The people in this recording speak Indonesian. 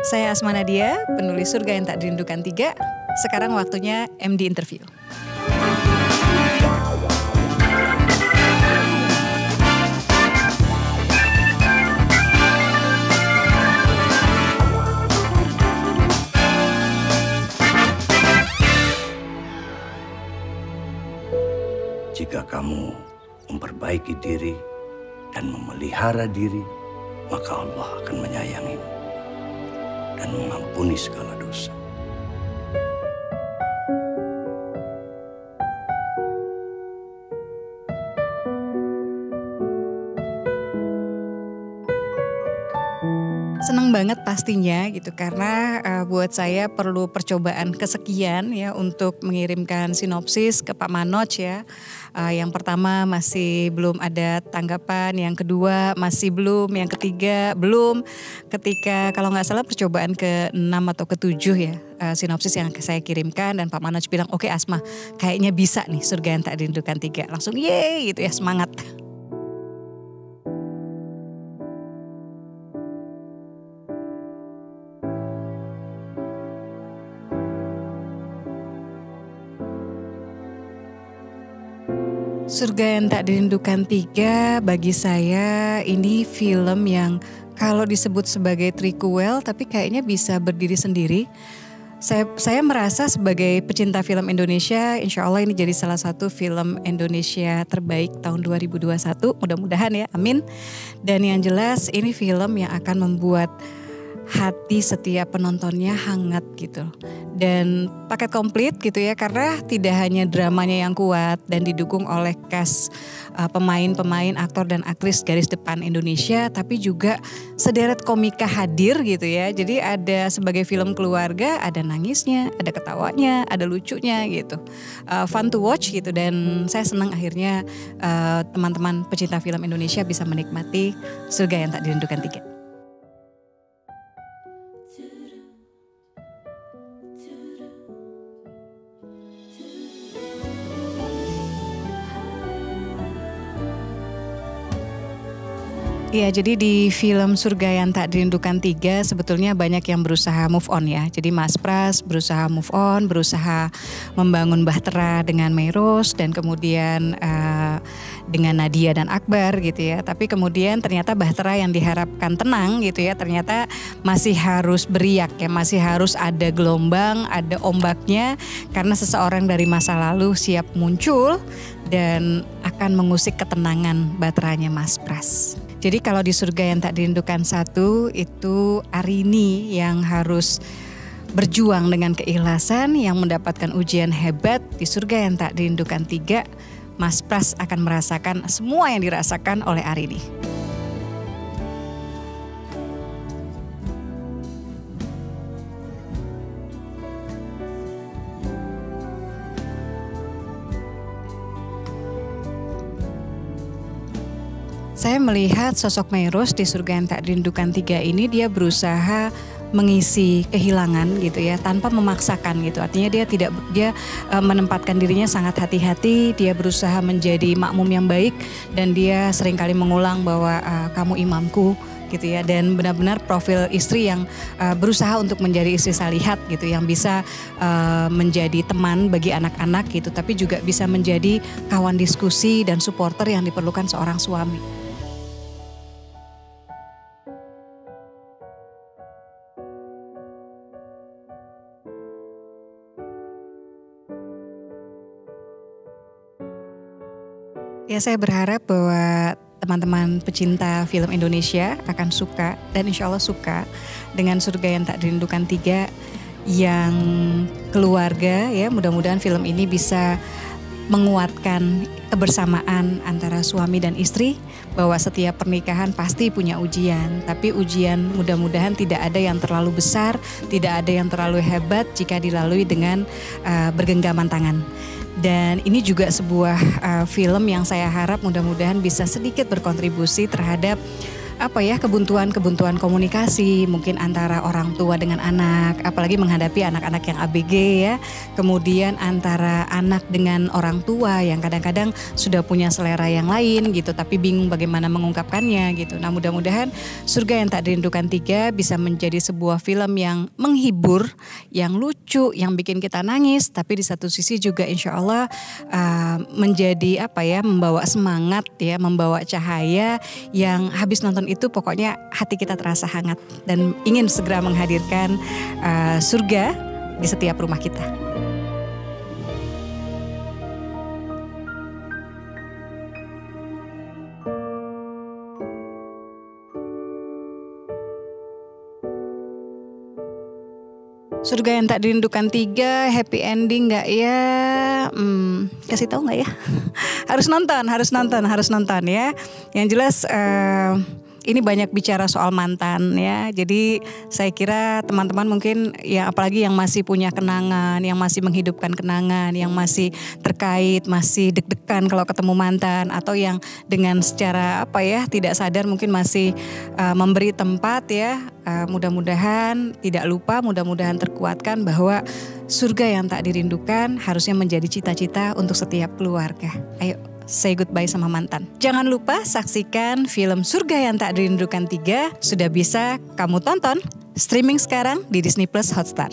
Saya Asma Nadia, penulis Surga Yang Tak Dirindukan 3. Sekarang waktunya MD Interview. Jika kamu memperbaiki diri dan memelihara diri, maka Allah akan menyayangimu dan mengampuni segala dosa. Senang banget pastinya gitu karena buat saya perlu percobaan kesekian ya untuk mengirimkan sinopsis ke Pak Manoj ya. Yang pertama masih belum ada tanggapan, yang kedua masih belum, yang ketiga belum. Ketika kalau nggak salah percobaan ke-6 atau ke-7 ya sinopsis yang saya kirimkan dan Pak Manoj bilang oke Asma kayaknya bisa nih Surga Yang Tak Dirindukan 3. Langsung yeay gitu ya, semangat. Surga Yang Tak Dirindukan 3 bagi saya ini film yang kalau disebut sebagai prequel tapi kayaknya bisa berdiri sendiri. Saya merasa sebagai pecinta film Indonesia, insya Allah ini jadi salah satu film Indonesia terbaik tahun 2021, mudah-mudahan ya, amin. Dan yang jelas ini film yang akan membuat hati setiap penontonnya hangat gitu. Dan paket komplit gitu ya, karena tidak hanya dramanya yang kuat dan didukung oleh cast pemain-pemain, aktor dan aktris garis depan Indonesia, tapi juga sederet komika hadir gitu ya. Jadi ada sebagai film keluarga, ada nangisnya, ada ketawanya, ada lucunya gitu. Fun to watch gitu, dan saya senang akhirnya teman-teman pecinta film Indonesia bisa menikmati Surga Yang Tak Dirindukan 3. Ya, jadi di film Surga Yang Tak Dirindukan 3 sebetulnya banyak yang berusaha move on ya. Jadi Mas Pras berusaha move on, berusaha membangun bahtera dengan Meros dan kemudian dengan Nadia dan Akbar gitu ya. Tapi kemudian ternyata bahtera yang diharapkan tenang gitu ya, ternyata masih harus beriak ya, masih harus ada gelombang, ada ombaknya karena seseorang dari masa lalu siap muncul dan akan mengusik ketenangan bahteranya Mas Pras. Jadi kalau di Surga Yang Tak Dirindukan 1 itu Arini yang harus berjuang dengan keikhlasan yang mendapatkan ujian hebat. Di Surga Yang Tak Dirindukan 3, Mas Pras akan merasakan semua yang dirasakan oleh Arini. Saya melihat sosok Meros di Surga Yang Tak Dirindukan 3 ini dia berusaha mengisi kehilangan gitu ya tanpa memaksakan gitu. Artinya dia menempatkan dirinya sangat hati-hati, dia berusaha menjadi makmum yang baik dan dia seringkali mengulang bahwa kamu imamku gitu ya, dan benar-benar profil istri yang berusaha untuk menjadi istri salihat gitu, yang bisa menjadi teman bagi anak-anak gitu, tapi juga bisa menjadi kawan diskusi dan supporter yang diperlukan seorang suami. Ya, saya berharap bahwa teman-teman pecinta film Indonesia akan suka dan insya Allah suka dengan Surga Yang Tak Dirindukan 3 yang keluarga ya. Mudah-mudahan film ini bisa menguatkan kebersamaan antara suami dan istri, bahwa setiap pernikahan pasti punya ujian, tapi ujian mudah-mudahan tidak ada yang terlalu besar, tidak ada yang terlalu hebat jika dilalui dengan bergenggaman tangan. Dan ini juga sebuah film yang saya harap mudah-mudahan bisa sedikit berkontribusi terhadap kebuntuan komunikasi mungkin antara orang tua dengan anak, apalagi menghadapi anak-anak yang ABG ya. Kemudian antara anak dengan orang tua yang kadang-kadang sudah punya selera yang lain gitu, tapi bingung bagaimana mengungkapkannya gitu. Nah, mudah-mudahan Surga yang Tak Dirindukan 3 bisa menjadi sebuah film yang menghibur, yang lucu, yang bikin kita nangis, tapi di satu sisi juga insya Allah menjadi membawa semangat ya, membawa cahaya yang habis nonton itu pokoknya hati kita terasa hangat dan ingin segera menghadirkan surga di setiap rumah kita. Surga yang Tak Dirindukan 3 happy ending nggak ya? Kasih tahu nggak ya? harus nonton ya. Yang jelas ini banyak bicara soal mantan ya. Jadi saya kira teman-teman mungkin ya, apalagi yang masih punya kenangan, yang masih menghidupkan kenangan, yang masih terkait, masih deg-degan kalau ketemu mantan, atau yang dengan secara tidak sadar mungkin masih memberi tempat ya. Mudah-mudahan tidak lupa, mudah-mudahan terkuatkan bahwa surga yang tak dirindukan harusnya menjadi cita-cita untuk setiap keluarga. Ayo say goodbye sama mantan. Jangan lupa saksikan film Surga yang Tak Dirindukan 3, sudah bisa kamu tonton streaming sekarang di Disney Plus Hotstar.